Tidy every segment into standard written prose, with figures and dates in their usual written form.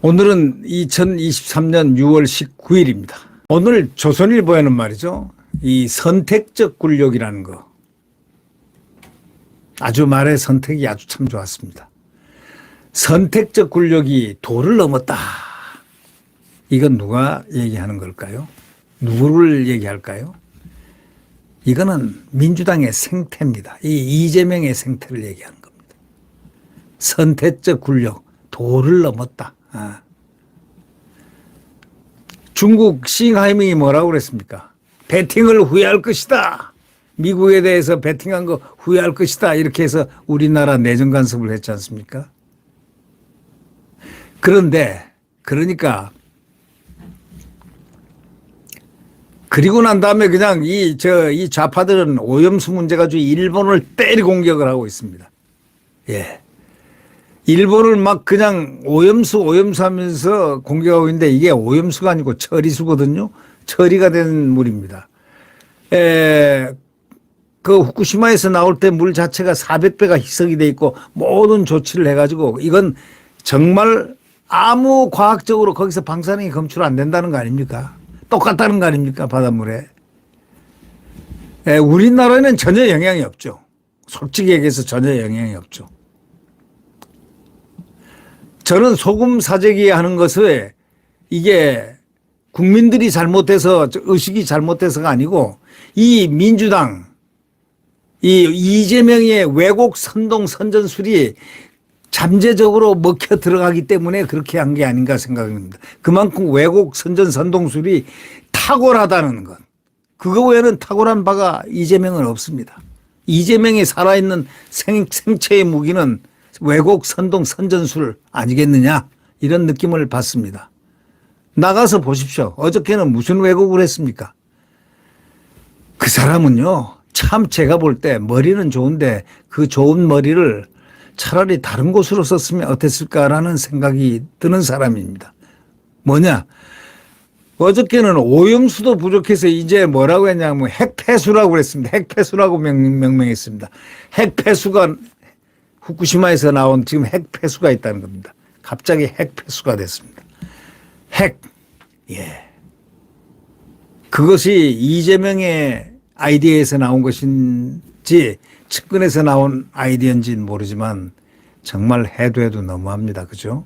오늘은 2023년 6월 19일입니다. 오늘 조선일보에는 말이죠. 이 선택적 굴욕이라는 거. 아주 말의 선택이 아주 참 좋았습니다. 선택적 굴욕이 도를 넘었다. 이건 누가 얘기하는 걸까요? 누구를 얘기할까요? 이거는 민주당의 생태입니다. 이 이재명의 생태를 얘기하는 겁니다. 선택적 굴욕, 도를 넘었다. 중국 싱하이밍이 뭐라고 그랬습니까? 배팅을 후회할 것이다. 미국에 대해서 배팅한 거 후회할 것이다. 이렇게 해서 우리나라 내정 간섭을 했지 않습니까? 그런데 그러니까 그리고 난 다음에 그냥 이 좌파들은 오염수 문제 가지고 일본을 때리 공격을 하고 있습니다. 예. 일본을 막 그냥 오염수 하면서 공격하고 있는데 이게 오염수가 아니고 처리수거든요. 처리가 된 물입니다. 그 후쿠시마에서 나올 때 물 자체가 400배가 희석이 돼 있고 모든 조치를 해가지고 이건 정말 아무 과학적으로 거기서 방사능이 검출 안 된다는 거 아닙니까? 똑같다는 거 아닙니까? 바닷물에. 우리나라에는 전혀 영향이 없죠. 솔직히 얘기해서 전혀 영향이 없죠. 저는 소금 사재기 하는 것을 이게 국민들이 잘못해서 의식이 잘못돼서가 아니고 이 민주당 이 이재명의 왜곡 선동 선전술이 잠재적으로 먹혀 들어가기 때문에 그렇게 한 게 아닌가 생각합니다. 그만큼 왜곡 선전 선동술이 탁월하다는 것. 그거 외에는 탁월한 바가 이재명은 없습니다. 이재명이 살아있는 생체의 무기는 왜곡 선동 선전술 아니겠느냐 이런 느낌을 받습니다. 나가서 보십시오. 어저께는 무슨 왜곡을 했습니까? 그 사람은요 참 제가 볼 때 머리는 좋은데 그 좋은 머리를 차라리 다른 곳으로 썼으면 어땠을까라는 생각이 드는 사람입니다. 뭐냐? 어저께는 오염수도 부족해서 이제 뭐라고 했냐면 핵폐수라고 그랬습니다. 핵폐수라고 명명했습니다. 핵폐수가 후쿠시마에서 나온 지금 핵폐수가 있다는 겁니다. 갑자기 핵폐수가 됐습니다. 핵. 예. 그것이 이재명의 아이디어에서 나온 것인지 측근에서 나온 아이디어인지는 모르지만 정말 해도 해도 너무합니다. 그죠?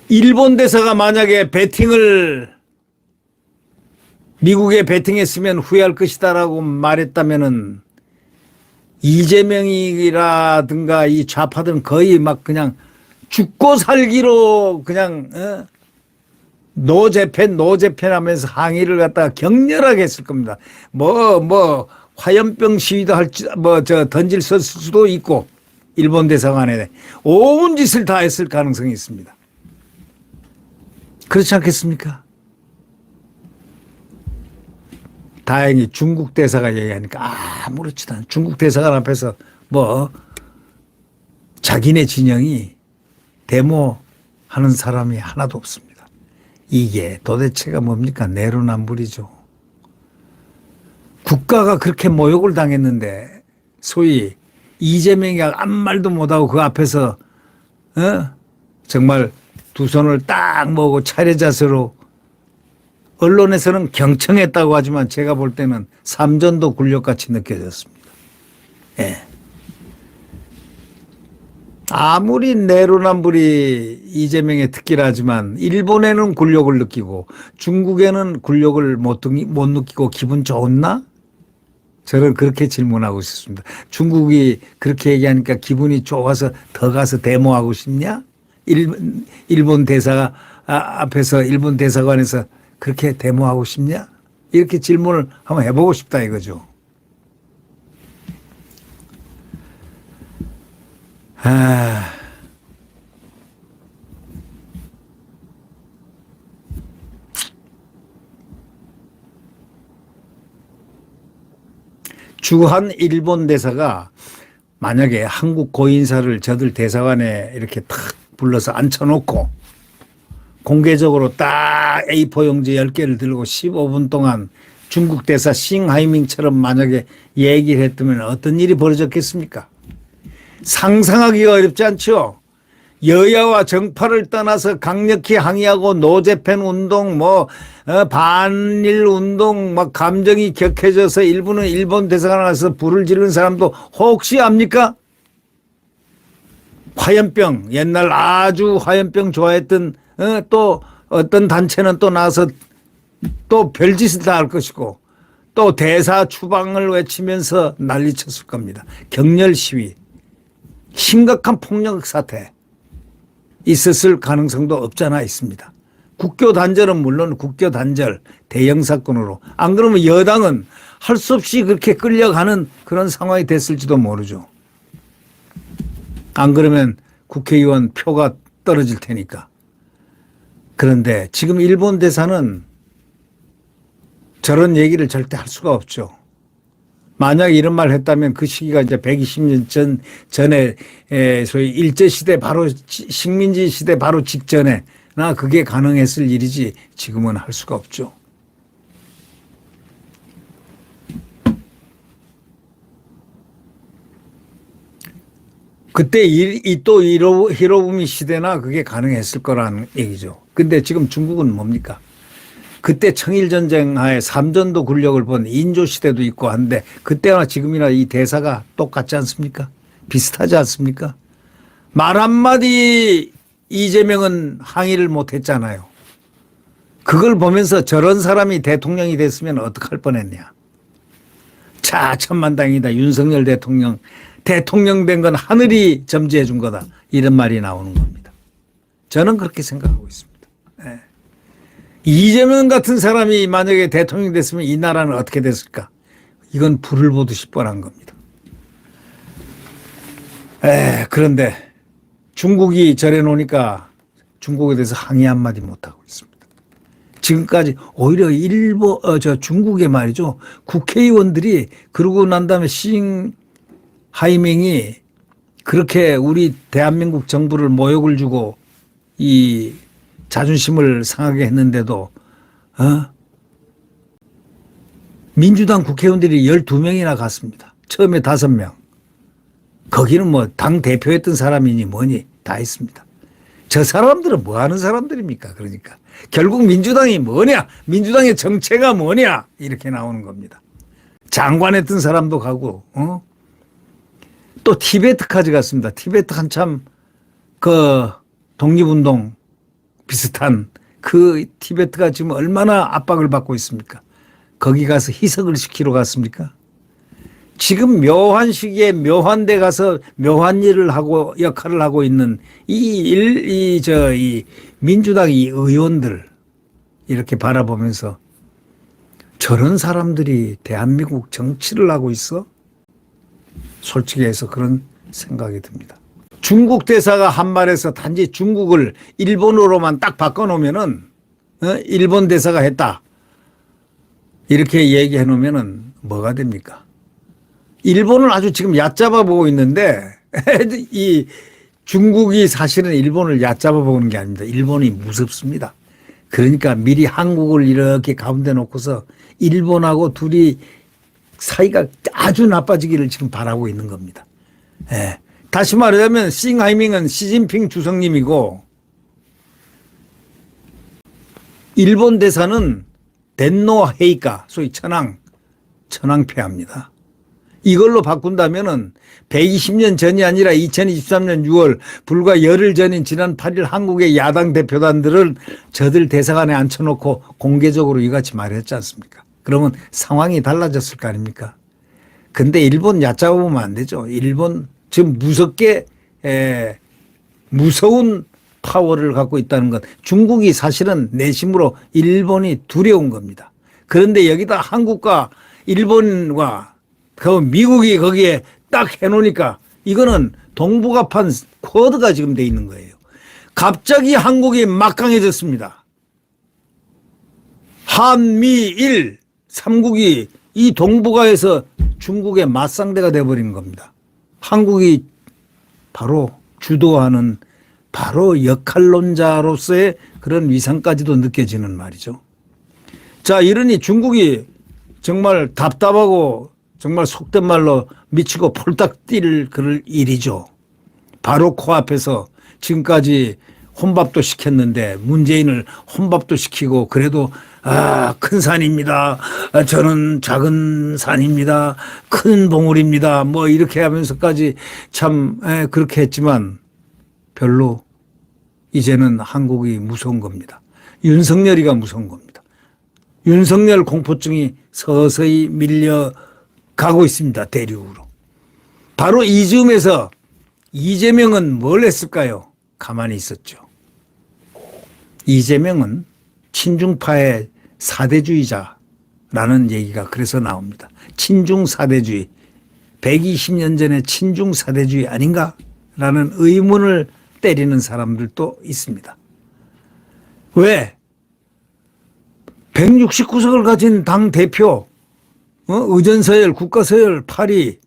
일본 대사가 만약에 배팅을 미국에 배팅했으면 후회할 것이다라고 말했다면은 이재명이라든가 이 좌파들은 거의 막 그냥 죽고 살기로 그냥 노재팬 하면서 항의를 갖다가 격렬하게 했을 겁니다. 화염병 시위도 던질 수도 있고 일본 대사관에 온 짓을 다 했을 가능성이 있습니다. 그렇지 않겠습니까? 다행히 중국 대사가 얘기하니까 아무렇지도 않아. 중국 대사관 앞에서 자기네 진영이 데모하는 사람이 하나도 없습니다. 이게 도대체가 뭡니까? 내로남불이죠. 국가가 그렇게 모욕을 당했는데 소위 이재명이 아무 말도 못하고 그 앞에서 정말 두 손을 딱 모으고 차례 자세로 언론에서는 경청했다고 하지만 제가 볼 때는 삼전도 굴욕같이 느껴졌습니다. 예. 아무리 내로남불이 이재명의 특기라지만 일본에는 굴욕을 느끼고 중국에는 굴욕을 못 느끼고 기분 좋나? 저는 그렇게 질문하고 싶습니다. 중국이 그렇게 얘기하니까 기분이 좋아서 더 가서 데모하고 싶냐? 일본 대사가 앞에서 일본 대사관에서 그렇게 데모하고 싶냐? 이렇게 질문을 한번 해보고 싶다 이거죠. 주한 일본 대사가 만약에 한국 고인사를 저들 대사관에 이렇게 탁 불러서 앉혀놓고 공개적으로 딱 A4 용지 10개를 들고 15분 동안 중국 대사 싱하이밍처럼 만약에 얘기를 했다면 어떤 일이 벌어졌겠습니까? 상상하기가 어렵지 않죠. 여야와 정파를 떠나서 강력히 항의하고 노재팬 운동, 반일 운동, 막 감정이 격해져서 일부는 일본 대사관에 가서 불을 지르는 사람도 혹시 압니까? 화염병, 옛날 아주 화염병 좋아했던 또 어떤 단체는 또 나와서 또 별짓을 다 할 것이고 또 대사 추방을 외치면서 난리쳤을 겁니다. 격렬 시위, 심각한 폭력 사태 있었을 가능성도 없잖아 있습니다. 국교 단절은 물론 국교 단절 대형 사건으로 안 그러면 여당은 할 수 없이 그렇게 끌려가는 그런 상황이 됐을지도 모르죠. 안 그러면 국회의원 표가 떨어질 테니까. 그런데 지금 일본 대사는 저런 얘기를 절대 할 수가 없죠. 만약 이런 말 했다면 그 시기가 이제 120년 전에 소위 일제시대 바로 식민지 시대 바로 직전에 나 그게 가능했을 일이지 지금은 할 수가 없죠. 그때 또 히로부미 시대나 그게 가능했을 거라는 얘기죠. 근데 지금 중국은 뭡니까? 그때 청일전쟁 하에 삼전도 굴력을 본 인조 시대도 있고 한데 그때나 지금이나 이 대사가 똑같지 않습니까? 비슷하지 않습니까? 말 한마디 이재명은 항의를 못했잖아요. 그걸 보면서 저런 사람이 대통령이 됐으면 어떡할 뻔했냐. 자, 천만다행이다. 윤석열 대통령 된 건 하늘이 점지해 준 거다. 이런 말이 나오는 겁니다. 저는 그렇게 생각하고 있습니다. 네. 이재명 같은 사람이 만약에 대통령이 됐으면 이 나라는 어떻게 됐을까? 이건 불을 보듯이 뻔한 겁니다. 그런데 중국이 저래 놓으니까 중국에 대해서 항의 한마디 못하고 있습니다. 지금까지 오히려 중국의 말이죠. 국회의원들이 그러고 난 다음에 하이밍이 그렇게 우리 대한민국 정부를 모욕을 주고 이 자존심을 상하게 했는데도 민주당 국회의원들이 12명이나 갔습니다. 처음에 5명. 거기는 뭐 당 대표했던 사람이니 뭐니 다 있습니다. 저 사람들은 뭐 하는 사람들입니까? 그러니까 결국 민주당이 뭐냐? 민주당의 정체가 뭐냐? 이렇게 나오는 겁니다. 장관했던 사람도 가고 또 티베트까지 갔습니다. 티베트 한참 그 독립운동 비슷한 그 티베트가 지금 얼마나 압박을 받고 있습니까? 거기 가서 희석을 시키러 갔습니까? 지금 묘한 시기에 묘한 데 가서 묘한 일을 하고 역할을 하고 있는 이 민주당 이 의원들 이렇게 바라보면서 저런 사람들이 대한민국 정치를 하고 있어? 솔직히 해서 그런 생각이 듭니다. 중국 대사가 한 말에서 단지 중국을 일본어로만 딱 바꿔놓으면은 일본 대사가 했다. 이렇게 얘기해 놓으면은 뭐가 됩니까? 일본을 아주 지금 얕잡아 보고 있는데 이 중국이 사실은 일본을 얕잡아 보는 게 아닙니다. 일본이 무섭습니다. 그러니까 미리 한국을 이렇게 가운데 놓고서 일본하고 둘이 사이가 아주 나빠지기를 지금 바라고 있는 겁니다. 예. 다시 말하자면 싱하이밍은 시진핑 주석님이고 일본 대사는 덴노 헤이카 소위 천황폐하입니다. 이걸로 바꾼다면은 120년 전이 아니라 2023년 6월 불과 열흘 전인 지난 8일 한국의 야당 대표단들을 저들 대사관에 앉혀놓고 공개적으로 이같이 말했지 않습니까? 그러면 상황이 달라졌을 거 아닙니까? 근데 일본 얕잡아보면 안 되죠. 일본 지금 무서운 파워를 갖고 있다는 것. 중국이 사실은 내심으로 일본이 두려운 겁니다. 그런데 여기다 한국과 일본과 그 미국이 거기에 딱 해놓으니까 이거는 동북아판 코드가 지금 돼 있는 거예요. 갑자기 한국이 막강해졌습니다. 한미일 3국이 이 동북아에서 중국의 맞상대가 돼버린 겁니다. 한국이 바로 주도하는 바로 역할론자로서의 그런 위상까지도 느껴지는 말이죠. 자, 이러니 중국이 정말 답답하고 정말 속된 말로 미치고 폴딱 뛸 그럴 일이죠. 바로 코앞에서 지금까지 혼밥도 시켰는데 문재인을 혼밥도 시키고 그래도 큰 산입니다. 저는 작은 산입니다. 큰 봉우리입니다. 뭐 이렇게 하면서까지 참 그렇게 했지만 별로 이제는 한국이 무서운 겁니다. 윤석열이가 무서운 겁니다. 윤석열 공포증이 서서히 밀려가고 있습니다. 대륙으로. 바로 이 즈음에서 이재명은 뭘 했을까요? 가만히 있었죠. 이재명은 친중파의 사대주의자라는 얘기가 그래서 나옵니다. 친중 사대주의. 120년 전에 친중 사대주의 아닌가? 라는 의문을 때리는 사람들도 있습니다. 왜? 169석을 가진 당 대표, 의전서열, 국가서열 8위가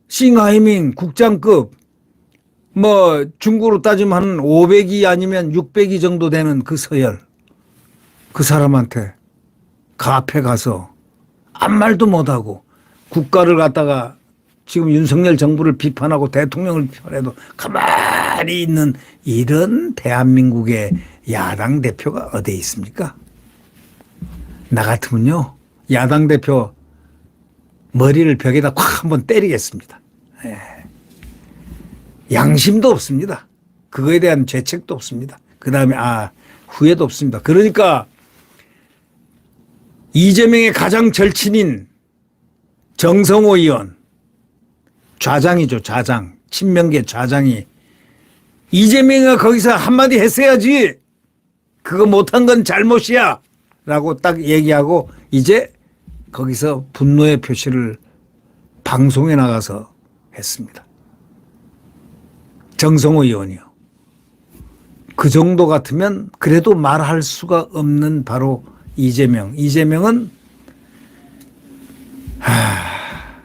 싱하이밍 국장급, 뭐 중국으로 따지면 한 500위 아니면 600위 정도 되는 그 서열, 그 사람한테 그 앞에 가서 아무 말도 못하고 국가를 갖다가 지금 윤석열 정부를 비판하고 대통령을 비판해도 가만히 있는 이런 대한민국의 야당 대표가 어디에 있습니까? 나 같으면요, 야당 대표 머리를 벽에다 콱 한번 때리겠습니다. 양심도 없습니다. 그거에 대한 죄책도 없습니다. 그 다음에 후회도 없습니다. 그러니까 이재명의 가장 절친인 정성호 의원, 좌장이죠, 좌장. 친명계 좌장이 이재명이가 거기서 한마디 했어야지. 그거 못한 건 잘못이야. 라고 딱 얘기하고 이제 거기서 분노의 표시를 방송에 나가서 했습니다. 정성호 의원이요. 그 정도 같으면 그래도 말할 수가 없는 바로 이재명. 이재명은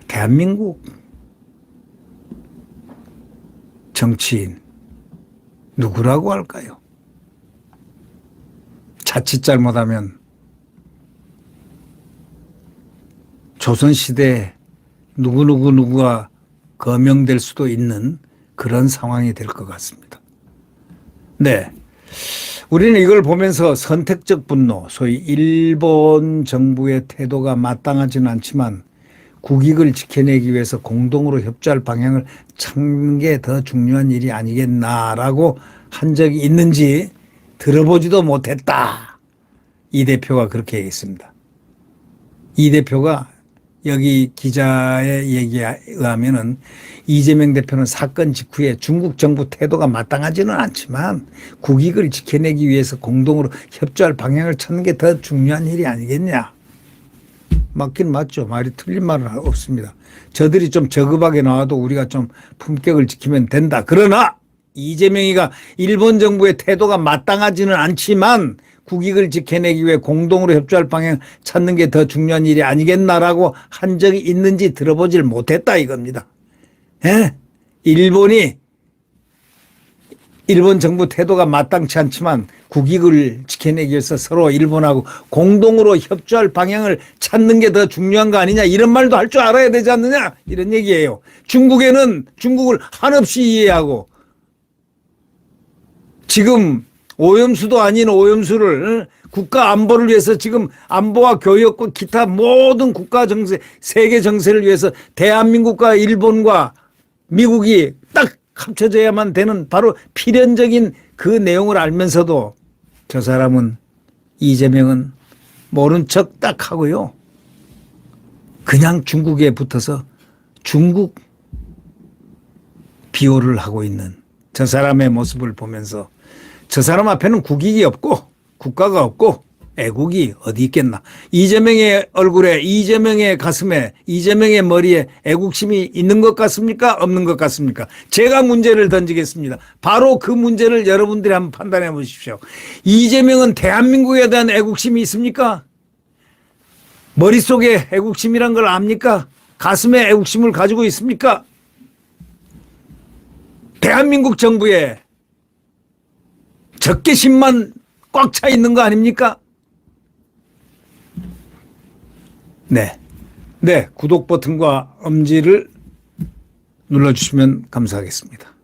대한민국 정치인 누구라고 할까요? 자칫 잘못하면 조선시대에 누구가 거명될 수도 있는 그런 상황이 될 것 같습니다. 네. 우리는 이걸 보면서 선택적 분노, 소위 일본 정부의 태도가 마땅하지는 않지만 국익을 지켜내기 위해서 공동으로 협조할 방향을 찾는 게 더 중요한 일이 아니겠나라고 한 적이 있는지 들어보지도 못했다. 이 대표가 그렇게 얘기했습니다. 이 대표가 여기 기자의 얘기에 의하면은 이재명 대표는 사건 직후에 중국 정부 태도가 마땅하지는 않지만 국익을 지켜내기 위해서 공동으로 협조할 방향을 찾는 게 더 중요한 일이 아니겠냐. 맞긴 맞죠. 말이 틀린 말은 없습니다. 저들이 좀 저급하게 나와도 우리가 좀 품격을 지키면 된다. 그러나 이재명이가 일본 정부의 태도가 마땅하지는 않지만 국익을 지켜내기 위해 공동으로 협조할 방향을 찾는 게 더 중요한 일이 아니겠나라고 한 적이 있는지 들어보질 못했다 이겁니다. 일본 정부 태도가 마땅치 않지만 국익을 지켜내기 위해서 서로 일본하고 공동으로 협조할 방향을 찾는 게 더 중요한 거 아니냐 이런 말도 할 줄 알아야 되지 않느냐 이런 얘기예요. 중국에는 중국을 한없이 이해하고 지금 오염수도 아닌 오염수를 국가 안보를 위해서 지금 안보와 교역과 기타 모든 국가 정세, 세계 정세를 위해서 대한민국과 일본과 미국이 딱 합쳐져야만 되는 바로 필연적인 그 내용을 알면서도 저 사람은 이재명은 모른 척 딱 하고요. 그냥 중국에 붙어서 중국 비호를 하고 있는 저 사람의 모습을 보면서 저 사람 앞에는 국익이 없고 국가가 없고 애국이 어디 있겠나. 이재명의 얼굴에 이재명의 가슴에 이재명의 머리에 애국심이 있는 것 같습니까? 없는 것 같습니까? 제가 문제를 던지겠습니다. 바로 그 문제를 여러분들이 한번 판단해 보십시오. 이재명은 대한민국에 대한 애국심이 있습니까? 머릿속에 애국심이란 걸 압니까? 가슴에 애국심을 가지고 있습니까? 대한민국 정부에 적개심만 꽉 차 있는 거 아닙니까? 네. 네. 구독 버튼과 엄지를 눌러주시면 감사하겠습니다.